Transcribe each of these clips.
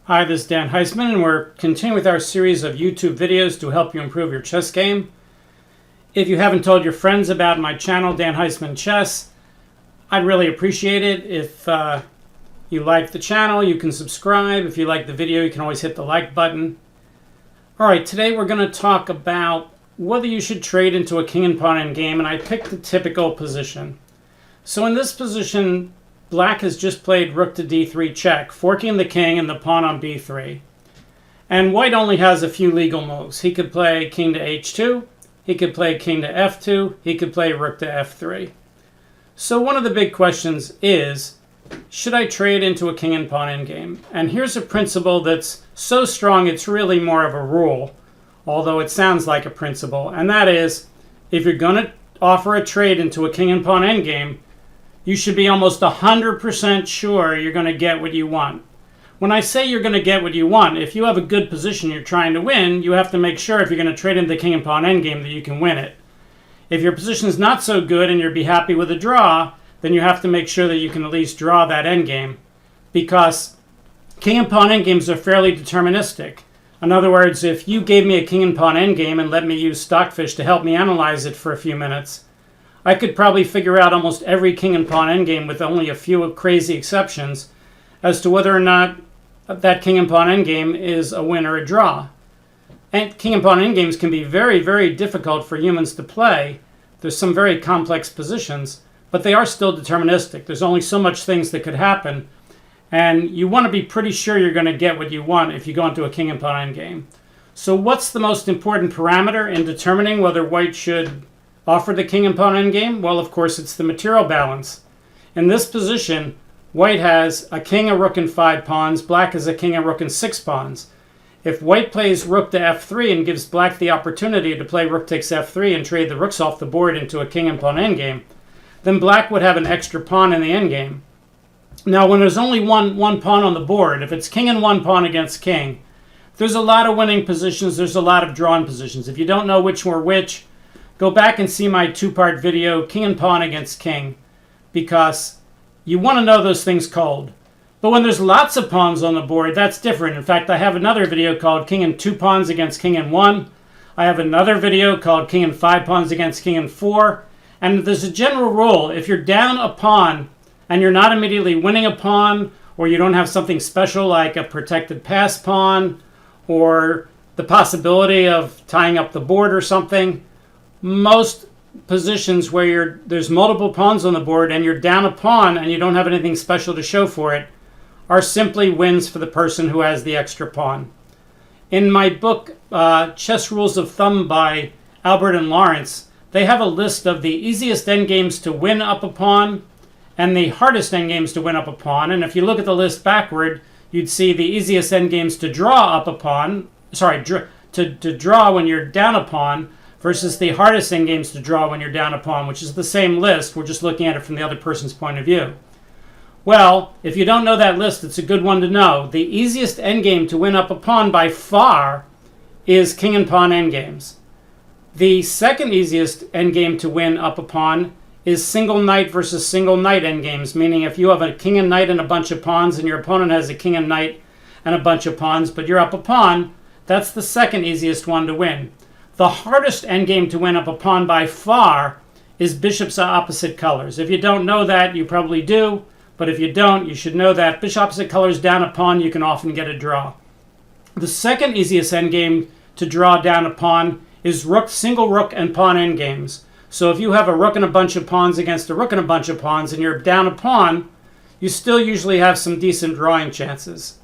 Hi, this is Dan Heisman, and we're continuing with our series of YouTube videos to help you improve your chess game. If you haven't told your friends about my channel, Dan Heisman Chess, I'd really appreciate it. If you like the channel, you can subscribe. If you like the video, you can always hit the like button. All right, today we're going to talk about whether you should trade into a king and pawn endgame, and I picked the typical position. So in this position, Black has just played rook to d3 check, forking the king and the pawn on b3. And White only has a few legal moves. He could play king to h2, he could play king to f2, he could play rook to f3. So one of the big questions is, should I trade into a king and pawn endgame? And here's a principle that's so strong it's really more of a rule, although it sounds like a principle, and that is, if you're going to offer a trade into a king and pawn endgame, you should be almost 100% sure you're going to get what you want. When I say you're going to get what you want, if you have a good position you're trying to win, you have to make sure if you're going to trade into the king and pawn endgame that you can win it. If your position is not so good and you'll be happy with a draw, then you have to make sure that you can at least draw that endgame, because king and pawn endgames are fairly deterministic. In other words, if you gave me a king and pawn endgame and let me use Stockfish to help me analyze it for a few minutes, I could probably figure out almost every king and pawn endgame with only a few crazy exceptions as to whether or not that king and pawn endgame is a win or a draw. And king and pawn endgames can be very, very difficult for humans to play. There's some very complex positions, but they are still deterministic. There's only so much things that could happen, and you want to be pretty sure you're going to get what you want if you go into a king and pawn endgame. So what's the most important parameter in determining whether White should offer the king and pawn endgame? Well, of course, it's the material balance. In this position, White has a king, a rook, and 5 pawns. Black has a king, a rook, and 6 pawns. If White plays rook to f3 and gives Black the opportunity to play rook takes f3 and trade the rooks off the board into a king and pawn endgame, then Black would have an extra pawn in the endgame. Now, when there's only one pawn on the board, if it's king and 1 pawn against king, there's a lot of winning positions, there's a lot of drawn positions. If you don't know which were which, go back and see my 2-part video, King and Pawn against King, because you want to know those things cold. But when there's lots of pawns on the board, that's different. In fact, I have another video called King and 2 pawns against King and 1. I have another video called King and 5 pawns against King and 4. And there's a general rule. If you're down a pawn and you're not immediately winning a pawn, or you don't have something special like a protected pass pawn, or the possibility of tying up the board or something, most positions where there's multiple pawns on the board and you're down a pawn and you don't have anything special to show for it are simply wins for the person who has the extra pawn. In my book, Chess Rules of Thumb by Albert and Lawrence, they have a list of the easiest endgames to win up a pawn and the hardest endgames to win up a pawn. And if you look at the list backward, you'd see the easiest endgames to draw up a pawn, to draw when you're down a pawn, versus the hardest endgames to draw when you're down a pawn, which is the same list. We're just looking at it from the other person's point of view. Well, if you don't know that list, it's a good one to know. The easiest endgame to win up a pawn by far is king and pawn endgames. The second easiest endgame to win up a pawn is single knight versus single knight endgames, meaning if you have a king and knight and a bunch of pawns and your opponent has a king and knight and a bunch of pawns, but you're up a pawn, that's the second easiest one to win. The hardest endgame to win up a pawn by far is bishops opposite colors. If you don't know that, you probably do, but if you don't, you should know that. Bishop opposite colors down a pawn, you can often get a draw. The second easiest endgame to draw down a pawn is rook, single rook, and pawn endgames. So if you have a rook and a bunch of pawns against a rook and a bunch of pawns and you're down a pawn, you still usually have some decent drawing chances.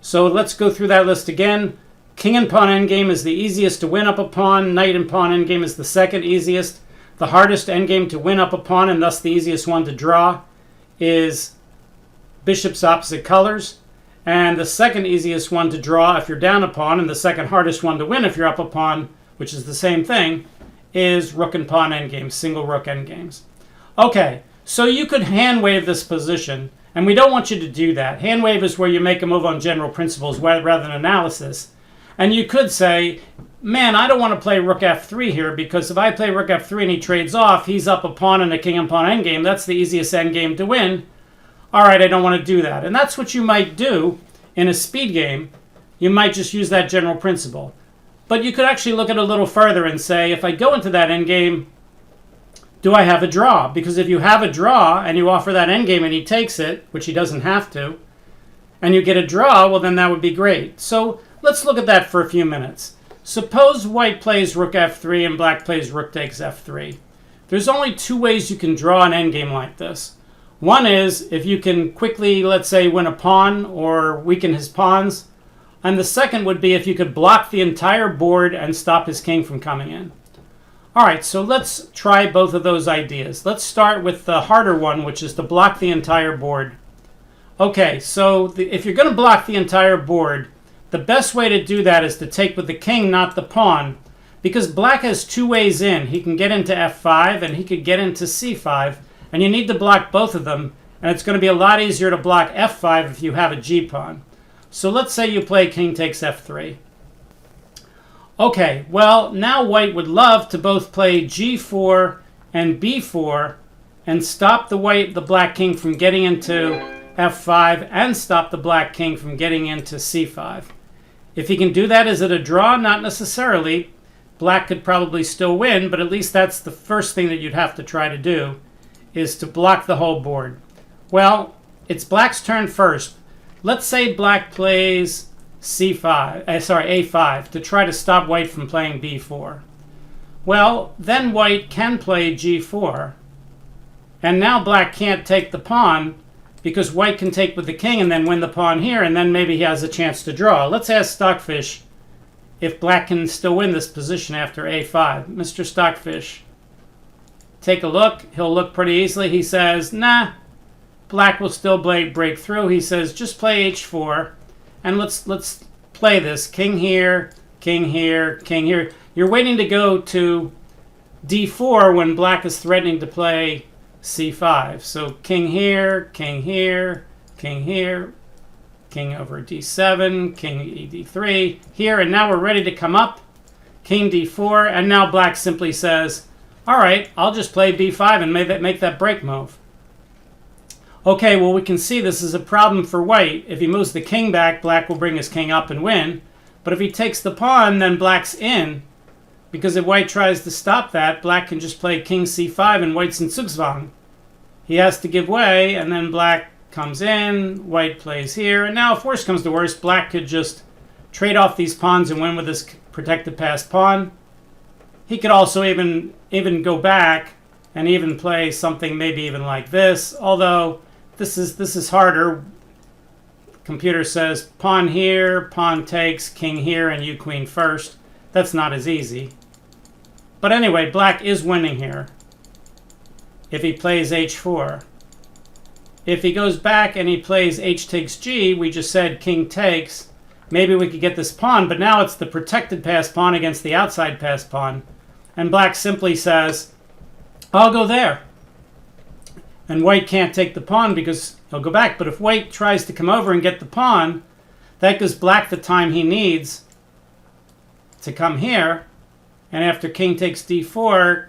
So let's go through that list again. King and pawn endgame is the easiest to win up a pawn. Knight and pawn endgame is the second easiest. The hardest endgame to win up a pawn, and thus the easiest one to draw, is bishops opposite colors. And the second easiest one to draw if you're down a pawn, and the second hardest one to win if you're up a pawn, which is the same thing, is rook and pawn endgames, single rook endgames. Okay, so you could hand wave this position, and we don't want you to do that. Hand wave is where you make a move on general principles rather than analysis. And you could say, man, I don't want to play rook f3 here, because if I play rook f3 and he trades off, he's up a pawn in a king and pawn endgame. That's the easiest endgame to win. All right, I don't want to do that. And that's what you might do In a speed game, you might just use that general principle. But you could actually look at it a little further and say, if I go into that endgame, do I have a draw? Because if you have a draw and you offer that endgame and he takes it, which he doesn't have to, and you get a draw, well, then that would be great. So let's look at that for a few minutes. Suppose white plays rook f3 and black plays rook takes f3. There's only two ways you can draw an endgame like this. One is if you can quickly, let's say, win a pawn or weaken his pawns. And the second would be if you could block the entire board and stop his king from coming in. All right, so let's try both of those ideas. Let's start with the harder one, which is to block the entire board. Okay, so if you're going to block the entire board, the best way to do that is to take with the king, not the pawn, because black has two ways in. He can get into f5 and he could get into c5, and you need to block both of them, and it's going to be a lot easier to block f5 if you have a g-pawn. So let's say you play king takes f3. Okay, well, now white would love to both play g4 and b4 and stop the black king from getting into f5 and stop the black king from getting into c5. If he can do that, is it a draw? Not necessarily. Black could probably still win, but at least that's the first thing that you'd have to try to do, is to block the whole board. Well, it's black's turn first. Let's say black plays a5 to try to stop white from playing b4. Well, then white can play g4. And now black can't take the pawn because white can take with the king and then win the pawn here, and then maybe he has a chance to draw. Let's ask Stockfish if black can still win this position after a5. Mr. Stockfish, take a look. He'll look pretty easily. He says, nah, black will still break through. He says, just play h4, and let's play this. King here, king here, king here. You're waiting to go to d4 when black is threatening to play c5. So king here, king here, king here, king over d7, king e3 here, and now we're ready to come up. King d4, and now black simply says, all right, I'll just play b5 and make that break move. Okay, well, we can see this is a problem for white. If he moves the king back, black will bring his king up and win. But if he takes the pawn, then black's in. Because if white tries to stop that, black can just play king c5 and white's in Zugzwang. He has to give way, and then black comes in, white plays here. And now if worse comes to worse, black could just trade off these pawns and win with his protected passed pawn. He could also even go back and even play something maybe even like this, although this is harder. Computer says pawn here, pawn takes, king here, and you queen first. That's not as easy. But anyway, black is winning here if he plays h4. If he goes back and he plays h takes g, we just said king takes, maybe we could get this pawn, but now it's the protected passed pawn against the outside passed pawn. And black simply says, I'll go there. And white can't take the pawn because he'll go back. But if white tries to come over and get the pawn, that gives black the time he needs to come here. And after king takes d4,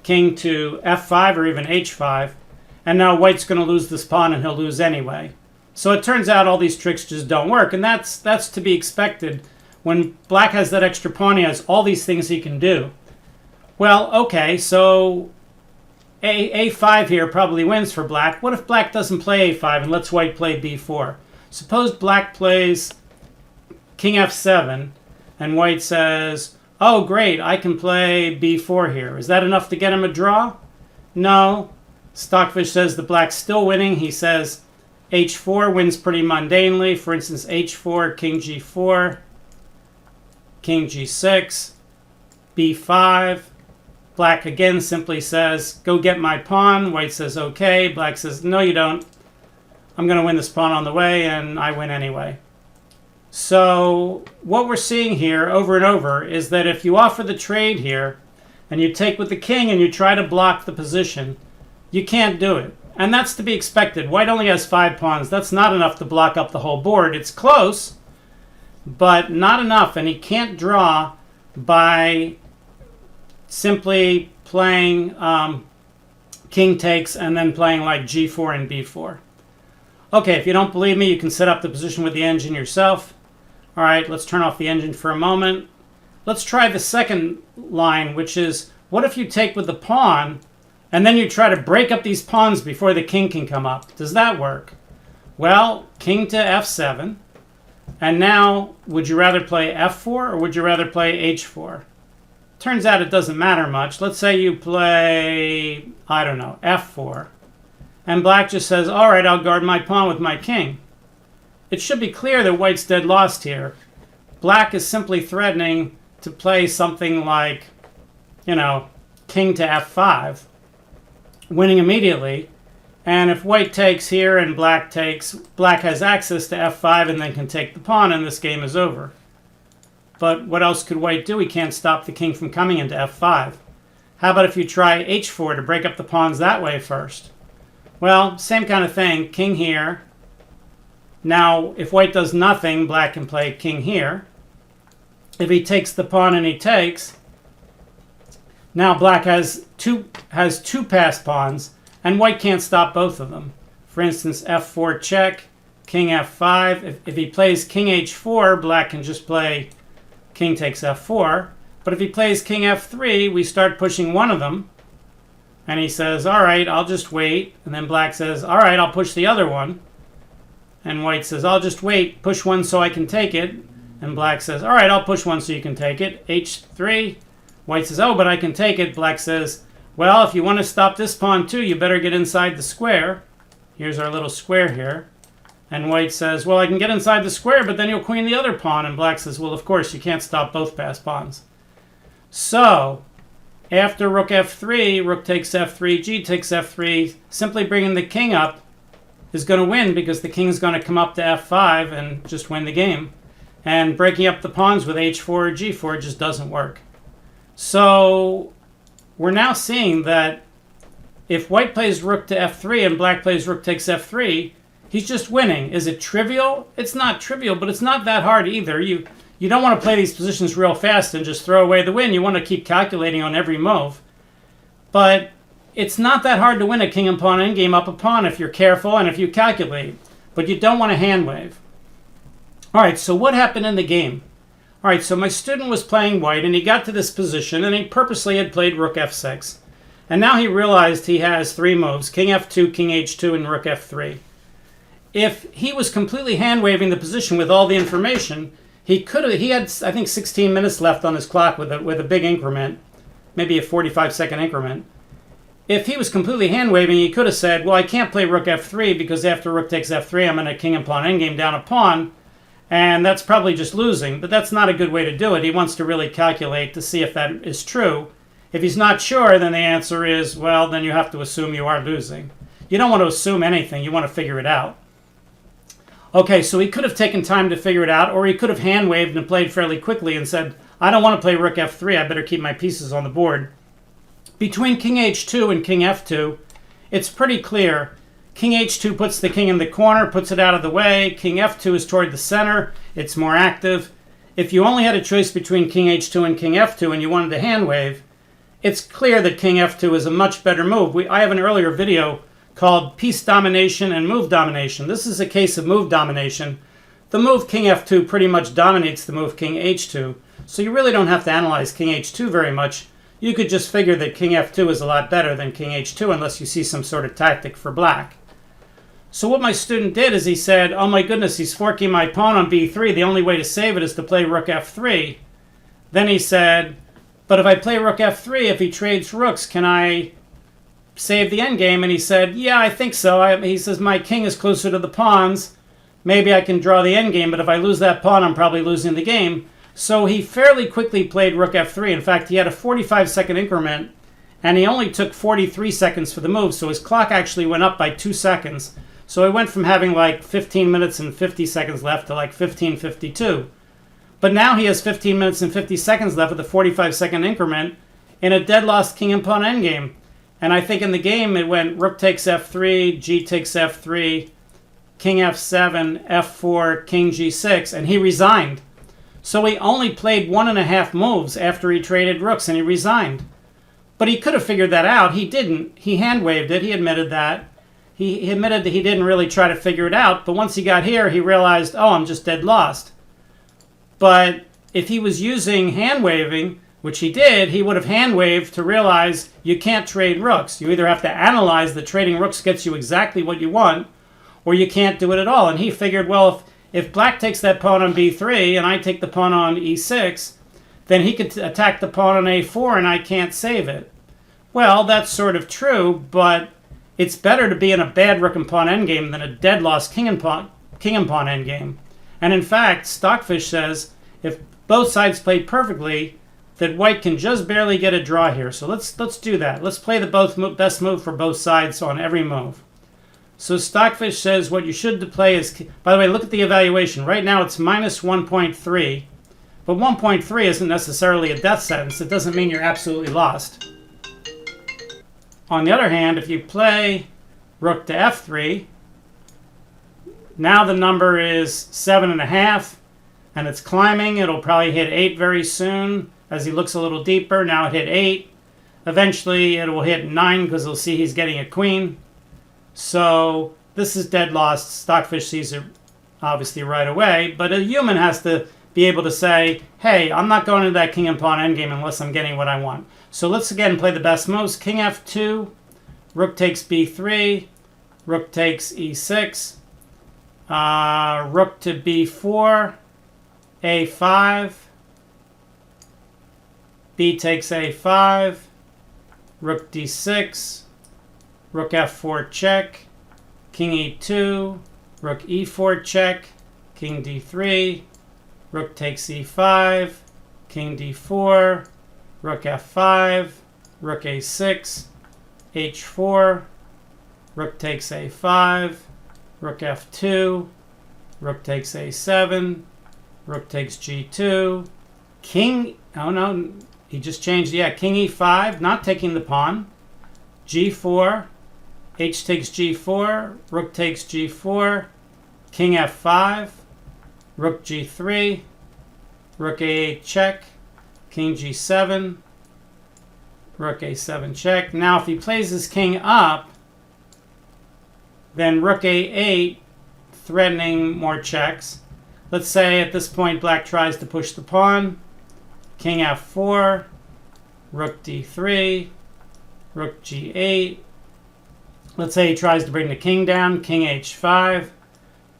king to f5 or even h5. And now white's going to lose this pawn and he'll lose anyway. So it turns out all these tricks just don't work. And that's to be expected. When black has that extra pawn, he has all these things he can do. Well, okay, so a5 here probably wins for black. What if black doesn't play a5 and lets white play b4? Suppose black plays king f7 and white says, oh, great, I can play b4 here. Is that enough to get him a draw? No. Stockfish says the black's still winning. He says h4 wins pretty mundanely. For instance, h4, king g4, king g6, b5. Black again simply says, go get my pawn. White says, okay. Black says, no, you don't. I'm going to win this pawn on the way, and I win anyway. So what we're seeing here over and over is that if you offer the trade here, and you take with the king and you try to block the position, you can't do it. And that's to be expected. White only has 5 pawns. That's not enough to block up the whole board. It's close, but not enough. And he can't draw by simply playing king takes and then playing like g4 and b4. Okay, if you don't believe me, you can set up the position with the engine yourself. All right, let's turn off the engine for a moment. Let's try the second line, which is, what if you take with the pawn, and then you try to break up these pawns before the king can come up? Does that work? Well, king to f7. And now, would you rather play f4 or would you rather play h4? Turns out it doesn't matter much. Let's say you play, I don't know, f4. And black just says, all right, I'll guard my pawn with my king. It should be clear that white's dead lost here. Black is simply threatening to play something like, you know, king to f5, winning immediately. And if white takes here and black takes, black has access to f5 and then can take the pawn, and this game is over. But what else could white do? He can't stop the king from coming into f5. How about if you try h4 to break up the pawns that way first? Well, same kind of thing. King here. Now, if white does nothing, black can play king here. If he takes the pawn and he takes, now black has two passed pawns, and white can't stop both of them. For instance, f4 check, king f5. If he plays king h4, black can just play king takes f4. But if he plays king f3, we start pushing one of them. And he says, all right, I'll just wait. And then black says, all right, I'll push the other one. And white says, I'll just wait, push one so I can take it. And black says, all right, I'll push one so you can take it. h3. White says, oh, but I can take it. Black says, well, if you want to stop this pawn too, you better get inside the square. Here's our little square here. And white says, well, I can get inside the square, but then you'll queen the other pawn. And black says, well, of course, you can't stop both passed pawns. So, after rook f3, rook takes f3, g takes f3, simply bringing the king up is going to win because the king's going to come up to f5 and just win the game. And breaking up the pawns with h4 or g4 just doesn't work. So, we're now seeing that if white plays rook to f3 and black plays rook takes f3, he's just winning. Is it trivial? It's not trivial, but it's not that hard either. You don't want to play these positions real fast and just throw away the win. You want to keep calculating on every move. But it's not that hard to win a king and pawn endgame up a pawn if you're careful and if you calculate. But you don't want to hand wave. All right, so what happened in the game? All right, so my student was playing white, and he got to this position, and he purposely had played rook f6. And now he realized he has three moves, king f2, king h2, and rook f3. If he was completely hand-waving the position with all the information, he had, I think, 16 minutes left on his clock with a big increment, maybe a 45-second increment. If he was completely hand-waving, he could have said, well, I can't play rook f3 because after rook takes f3, I'm in a king and pawn endgame down a pawn, and that's probably just losing, but that's not a good way to do it. He wants to really calculate to see if that is true. If he's not sure, then the answer is, well, then you have to assume you are losing. You don't want to assume anything. You want to figure it out. Okay, so he could have taken time to figure it out, or he could have hand-waved and played fairly quickly and said, I don't want to play rook f3. I better keep my pieces on the board. Between king h2 and king f2, it's pretty clear. King h2 puts the king in the corner, puts it out of the way. King f2 is toward the center. It's more active. If you only had a choice between king h2 and king f2 and you wanted to hand wave, it's clear that king f2 is a much better move. I have an earlier video called Piece Domination and Move Domination. This is a case of move domination. The move king f2 pretty much dominates the move king h2, so you really don't have to analyze king h2 very much. You could just figure that king f2 is a lot better than king h2 unless you see some sort of tactic for black. So what my student did is he said, oh my goodness, he's forking my pawn on b3. The only way to save it is to play rook f3. Then he said, but if I play rook f3, if he trades rooks, can I save the endgame? And he said, yeah, I think so. He says, my king is closer to the pawns. Maybe I can draw the endgame, but if I lose that pawn, I'm probably losing the game. So he fairly quickly played rook f3. In fact, he had a 45-second increment, and he only took 43 seconds for the move, so his clock actually went up by 2 seconds. So it went from having like 15 minutes and 50 seconds left to like 15:52. But now he has 15 minutes and 50 seconds left with a 45-second increment in a dead lost king and pawn endgame. And I think in the game it went rook takes f3, g takes f3, king f7, f4, king g6, and he resigned. So he only played 1.5 moves after he traded rooks, and he resigned. But he could have figured that out. He didn't. He hand-waved it. He admitted that. he admitted that he didn't really try to figure it out, but once he got here, he realized, oh, I'm just dead lost. But if he was using hand waving, which he did, he would have hand waved to realize you can't trade rooks. You either have to analyze that trading rooks gets you exactly what you want, or you can't do it at all. And he figured, well, if black takes that pawn on b3 and I take the pawn on e6, then he could attack the pawn on a4 and I can't save it. Well, that's sort of true, but it's better to be in a bad rook and pawn endgame than a dead lost king and pawn endgame. And in fact, Stockfish says if both sides play perfectly, that white can just barely get a draw here. So let's do that. Let's play the best move for both sides on every move. So Stockfish says what you should play is, by the way, look at the evaluation. Right now it's minus 1.3, but 1.3 isn't necessarily a death sentence. It doesn't mean you're absolutely lost. On the other hand, if you play rook to f3, now the number is 7.5, and it's climbing. It'll probably hit 8 very soon as he looks a little deeper. Now it hit 8. Eventually it will hit 9 because he'll see he's getting a queen. So this is dead lost. Stockfish sees it obviously right away, but a human has to be able to say, hey, I'm not going into that king and pawn endgame unless I'm getting what I want. So let's again play the best moves. King f2, rook takes b3, rook takes e6, rook to b4, a5, b takes a5, rook d6, rook f4 check, king e2, rook e4 check, king d3, rook takes e5, king d4, rook f5, rook a6, h4, rook takes a5, rook f2, rook takes a7, rook takes g2, king, oh no, he just changed, yeah, king e5, not taking the pawn, g4, h takes g4, rook takes g4, king f5, rook g3, rook a8 check, king g7, rook a7 check. Now if he plays his king up, then rook a8, threatening more checks. Let's say at this point black tries to push the pawn, king f4, rook d3, rook g8. Let's say he tries to bring the king down, king h5,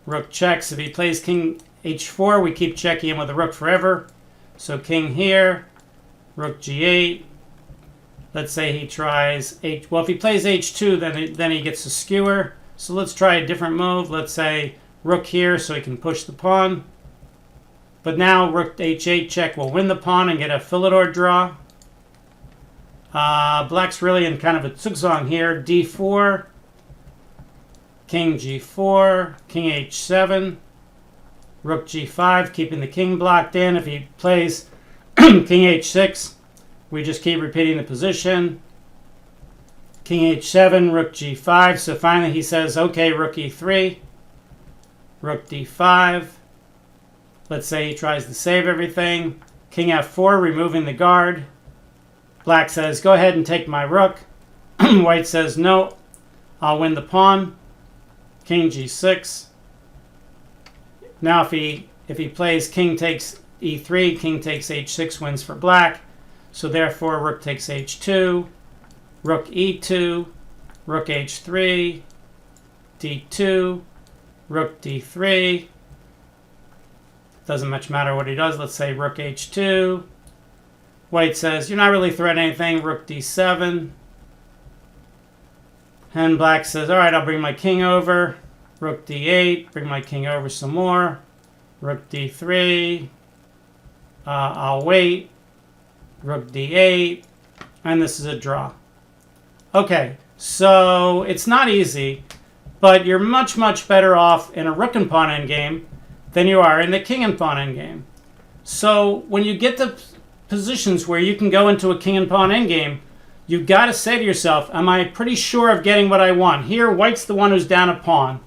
rook checks. If he plays king h4, we keep checking him with a rook forever. So king here, rook g8. Let's say he tries well, if he plays h2, then he gets a skewer. So let's try a different move. Let's say rook here so he can push the pawn. But now rook h8 check will win the pawn and get a Philidor draw. Black's really in kind of a zugzwang here. d4, king g4, king h7, rook g5, keeping the king blocked in. If he plays king h6, we just keep repeating the position. King h7, rook g5. So finally he says, okay, rook e3, rook d5. Let's say he tries to save everything. King f4, removing the guard. Black says, go ahead and take my rook. White says, no, I'll win the pawn. King g6. Now if he plays king takes e3, king takes h6 wins for black. So therefore rook takes h2, rook e2, rook h3, d2, rook d3. Doesn't much matter what he does. Let's say rook h2. White says, you're not really threatening anything. Rook d7. And black says, all right, I'll bring my king over. Rook d8. Bring my king over some more. Rook d3. I'll wait. Rook d8. And this is a draw. Okay, so it's not easy, but you're much, much better off in a rook and pawn endgame than you are in the king and pawn endgame. So when you get to positions where you can go into a king and pawn endgame, you've got to say to yourself, am I pretty sure of getting what I want? Here, white's the one who's down a pawn.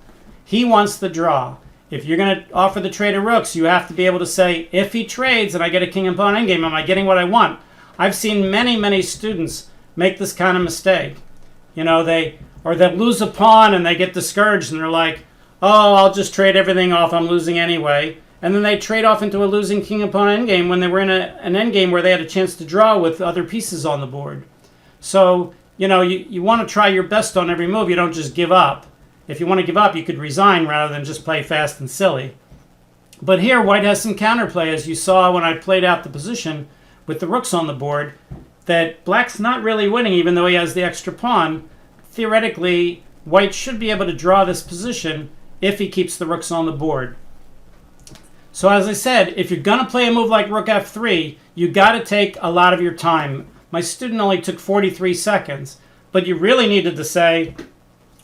He wants the draw. If you're going to offer the trade of rooks, you have to be able to say, if he trades and I get a king and pawn endgame, am I getting what I want? I've seen many, many students make this kind of mistake. You know, they Or they'll lose a pawn and they get discouraged and they're like, oh, I'll just trade everything off. I'm losing anyway. And then they trade off into a losing king and pawn endgame when they were in an endgame where they had a chance to draw with other pieces on the board. So, you want to try your best on every move. You don't just give up. If you want to give up, you could resign rather than just play fast and silly. But here, white has some counterplay, as you saw when I played out the position with the rooks on the board, that black's not really winning even though he has the extra pawn. Theoretically, white should be able to draw this position if he keeps the rooks on the board. So as I said, if you're going to play a move like rook f3, you got to take a lot of your time. My student only took 43 seconds, but you really needed to say,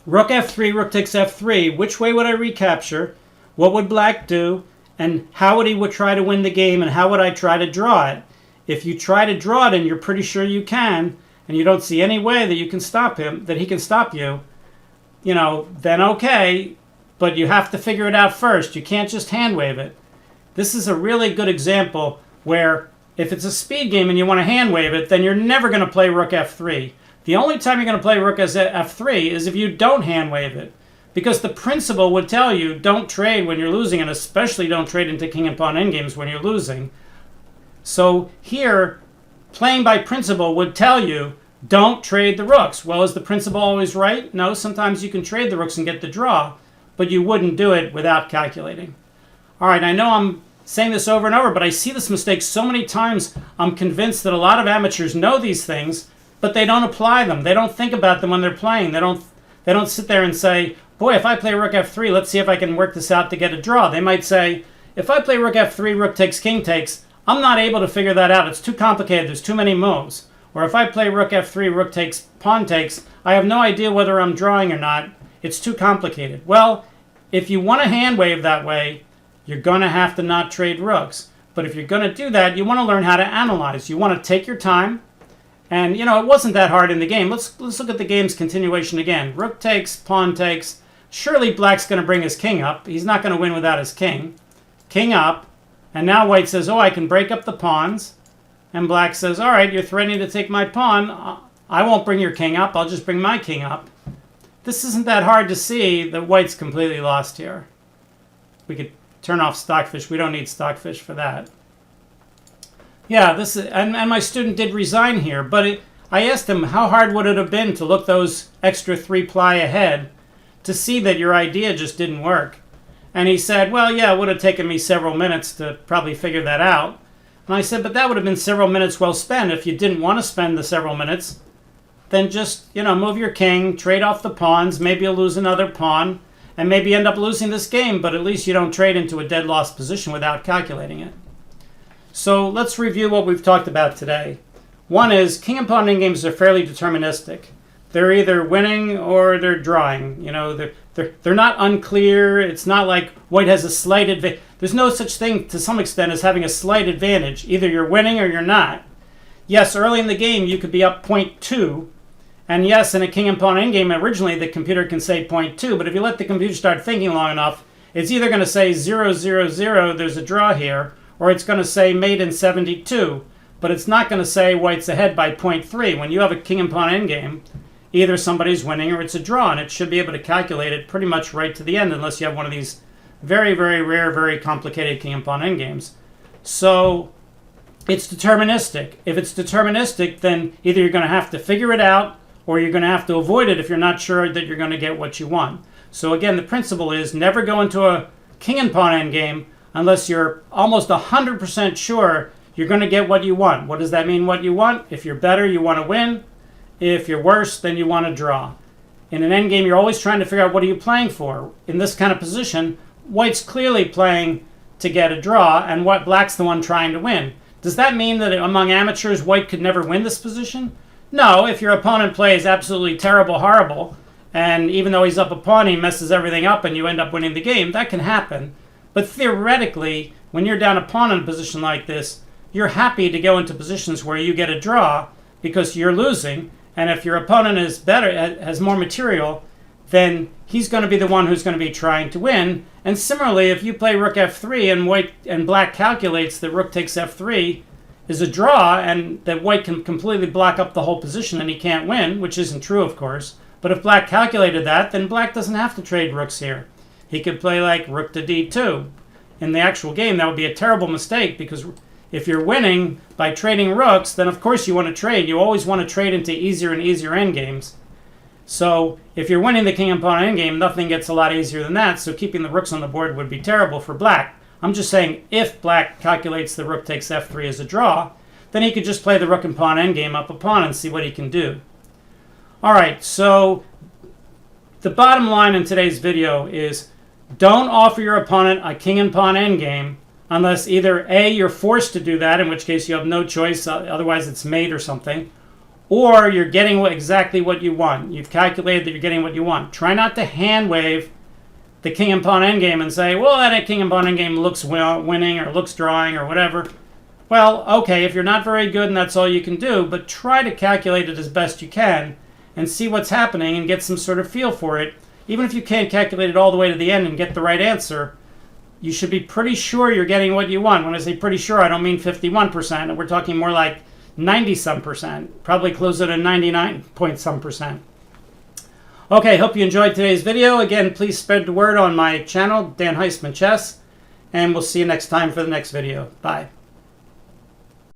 rook f3, rook takes f3, which way would I recapture? What would black do? And how would he try to win the game, and how would I try to draw it? If you try to draw it and you're pretty sure you can, and you don't see any way that you can stop him, that he can stop you, then okay, but you have to figure it out first. You can't just hand wave it. This is a really good example where if it's a speed game and you want to hand wave it, then you're never going to play rook f3. The only time you're going to play rook as f3 is if you don't hand wave it. Because the principle would tell you don't trade when you're losing, and especially don't trade into king and pawn endgames when you're losing. So here, playing by principle would tell you don't trade the rooks. Well, is the principle always right? No, sometimes you can trade the rooks and get the draw, but you wouldn't do it without calculating. All right, I know I'm saying this over and over, but I see this mistake so many times. I'm convinced that a lot of amateurs know these things, but they don't apply them. They don't think about them when they're playing. They don't sit there and say, boy, if I play rook f3, let's see if I can work this out to get a draw. They might say, if I play rook f3, rook takes, king takes, I'm not able to figure that out. It's too complicated. There's too many moves. Or if I play rook f3, rook takes, pawn takes, I have no idea whether I'm drawing or not. It's too complicated. Well, if you want to hand wave that way, you're going to have to not trade rooks. But if you're going to do that, you want to learn how to analyze. You want to take your time. And, it wasn't that hard in the game. Let's look at the game's continuation again. Rook takes, pawn takes. Surely black's going to bring his king up. He's not going to win without his king. King up. And now white says, oh, I can break up the pawns. And black says, all right, you're threatening to take my pawn. I won't bring your king up. I'll just bring my king up. This isn't that hard to see that white's completely lost here. We could turn off Stockfish. We don't need Stockfish for that. Yeah, and my student did resign here, but I asked him how hard would it have been to look those extra 3 ply ahead to see that your idea just didn't work. And he said, well, yeah, it would have taken me several minutes to probably figure that out. And I said, but that would have been several minutes well spent. If you didn't want to spend the several minutes, then just, move your king, trade off the pawns, maybe you'll lose another pawn, and maybe end up losing this game, but at least you don't trade into a dead loss position without calculating it. So let's review what we've talked about today. One is king and pawn endgames are fairly deterministic. They're either winning or they're drawing. They're not unclear. It's not like white has a slight advantage. There's no such thing to some extent as having a slight advantage. Either you're winning or you're not. Yes, early in the game you could be up 0.2. And yes, in a king and pawn endgame, originally the computer can say 0.2. But if you let the computer start thinking long enough, it's either going to say 0, 0, 0, there's a draw here, or it's going to say mate in 72. But it's not going to say white's ahead by 0.3. When you have a king and pawn endgame, either somebody's winning or it's a draw, and it should be able to calculate it pretty much right to the end, unless you have one of these very, very rare, very complicated king and pawn endgames. So it's deterministic. If it's deterministic, then either you're going to have to figure it out or you're going to have to avoid it if you're not sure that you're going to get what you want. So again, the principle is never go into a king and pawn endgame unless you're almost 100% sure you're going to get what you want. What does that mean, what you want? If you're better, you want to win. If you're worse, then you want to draw. In an endgame, you're always trying to figure out what are you playing for. In this kind of position, white's clearly playing to get a draw, and black's the one trying to win. Does that mean that among amateurs, white could never win this position? No, if your opponent plays absolutely terrible, horrible, and even though he's up a pawn, he messes everything up and you end up winning the game, that can happen. But theoretically, when you're down a pawn in a position like this, you're happy to go into positions where you get a draw because you're losing. And if your opponent is better, has more material, then he's going to be the one who's going to be trying to win. And similarly, if you play rook f3 and white and black calculates that rook takes f3 is a draw and that white can completely block up the whole position and he can't win, which isn't true, of course, But if black calculated that, then black doesn't have to trade rooks here. He could play like rook to d2. In the actual game, that would be a terrible mistake, because if you're winning by trading rooks, then of course you want to trade. You always want to trade into easier and easier endgames. So if you're winning the king and pawn endgame, nothing gets a lot easier than that. So keeping the rooks on the board would be terrible for black. I'm just saying, if black calculates the rook takes f3 as a draw, then he could just play the rook and pawn endgame up a pawn and see what he can do. All right, so the bottom line in today's video is don't offer your opponent a king and pawn endgame unless either A, you're forced to do that, in which case you have no choice, otherwise it's mate or something, or you're getting exactly what you want. You've calculated that you're getting what you want. Try not to hand wave the king and pawn endgame and say, well, that king and pawn endgame looks winning or looks drawing or whatever. Well, okay, if you're not very good and that's all you can do, but try to calculate it as best you can and see what's happening and get some sort of feel for it. Even if you can't calculate it all the way to the end and get the right answer, you should be pretty sure you're getting what you want. When I say pretty sure, I don't mean 51%. We're talking more like 90-some%, probably closer to 99-point-some%. Okay, hope you enjoyed today's video. Again, please spread the word on my channel, Dan Heisman Chess, and we'll see you next time for the next video. Bye.